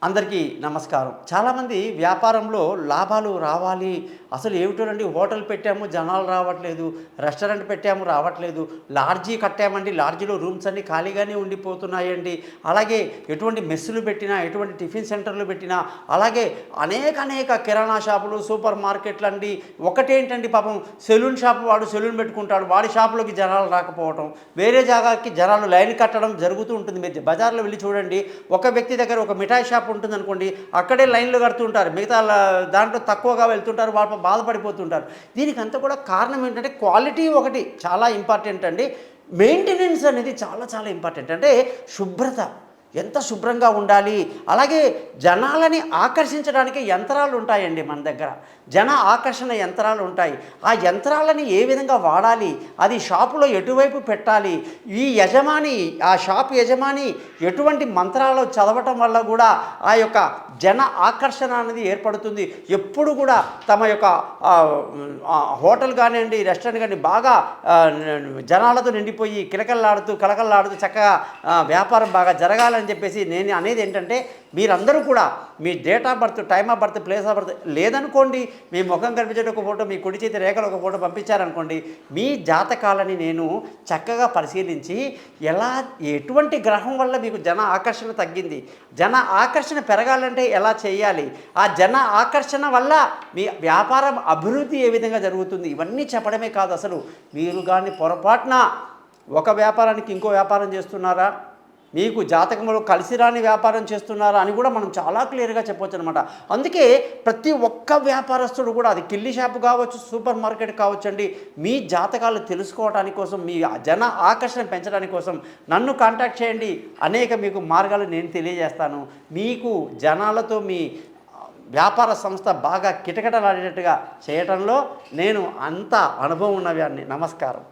అందరికీ నమస్కారం. చాలామంది వ్యాపారంలో లాభాలు రావాలి, అసలు ఏమిటోనండి, హోటల్ పెట్టాము జనాలు రావట్లేదు, రెస్టారెంట్ పెట్టాము రావట్లేదు, లాడ్జీ కట్టామండి లాడ్జీలో రూమ్స్ అన్నీ ఖాళీగానే ఉండిపోతున్నాయండి, అలాగే ఎటువంటి మెస్సులు పెట్టినా ఎటువంటి టిఫిన్ సెంటర్లు పెట్టినా, అలాగే అనేక కిరాణా షాపులు సూపర్ మార్కెట్లు అండి. ఒకటేంటండి పాపం సెలూన్ షాప్ వాడు సెలూన్ పెట్టుకుంటాడు, వాడి షాపులోకి జనాలు రాకపోవటం, వేరే జాగాకి జనాలు లైన్ కట్టడం జరుగుతూ ఉంటుంది. మీరు బజార్లో వెళ్ళి చూడండి, ఒక వ్యక్తి దగ్గర ఒక మిఠాయి షాప్ ఉంటుందనుకోండి, అక్కడే లైన్లు కడుతుంటారు, మిగతా దాంట్లో తక్కువగా వెళ్తుంటారు, వాళ్ళు బాధపడిపోతుంటారు. దీనికి అంతా కూడా కారణం ఏంటంటే క్వాలిటీ ఒకటి చాలా ఇంపార్టెంట్ అండి. మెయింటెనెన్స్ అనేది చాలా ఇంపార్టెంట్. అంటే శుభ్రత, ఎంత శుభ్రంగా ఉండాలి. అలాగే జనాలని ఆకర్షించడానికి యంత్రాలు ఉంటాయండి మన దగ్గర, జన ఆకర్షణ యంత్రాలు ఉంటాయి. ఆ యంత్రాలని ఏ విధంగా వాడాలి, అది షాపులో ఎటువైపు పెట్టాలి, ఈ యజమాని, ఆ షాప్ యజమాని ఎటువంటి మంత్రాలు చదవటం వల్ల కూడా ఆ యొక్క జన ఆకర్షణ అనేది ఏర్పడుతుంది. ఎప్పుడు కూడా తమ యొక్క హోటల్ కానివ్వండి, రెస్టారెంట్ కానీ బాగా జనాలతో నిండిపోయి కలకల్లాడుతూ చక్కగా వ్యాపారం బాగా జరగాలని చెప్పేసి నేను అనేది ఏంటంటే, మీరందరూ కూడా మీ date of birth, time of birth, place of birth లేదనుకోండి, మీ ముఖం కనిపించేట ఒక ఫోటో, మీ కుడి చేతి రేఖలు ఒక ఫోటో పంపించారనుకోండి, మీ జాతకాలని నేను చక్కగా పరిశీలించి ఎటువంటి గ్రహం వల్ల మీకు జన ఆకర్షణ తగ్గింది, జన ఆకర్షణ పెరగాలంటే ఎలా చేయాలి, ఆ జన ఆకర్షణ వల్ల మీ వ్యాపారం అభివృద్ధి ఏ విధంగా జరుగుతుంది, ఇవన్నీ చెప్పడమే కాదు, అసలు మీరు కానీ పొరపాటున ఒక వ్యాపారానికి ఇంకో వ్యాపారం చేస్తున్నారా, మీకు జాతకంలో కలిసి రాని వ్యాపారం చేస్తున్నారా అని కూడా మనం చాలా క్లియర్గా చెప్పవచ్చు అనమాట. అందుకే ప్రతి ఒక్క వ్యాపారస్తుడు కూడా, అది కిల్లి షాపు కావచ్చు, సూపర్ మార్కెట్ కావచ్చండి, మీ జాతకాలు తెలుసుకోవడానికి కోసం, మీ జన ఆకర్షణ పెంచడానికి కోసం నన్ను కాంటాక్ట్ చేయండి. మీకు మార్గాలు నేను తెలియజేస్తాను. మీకు జనాలతో మీ వ్యాపార సంస్థ బాగా కిటకిటలాడేటట్టుగా చేయటంలో నేను అంత అనుభవం ఉన్నవాడిని. నమస్కారం.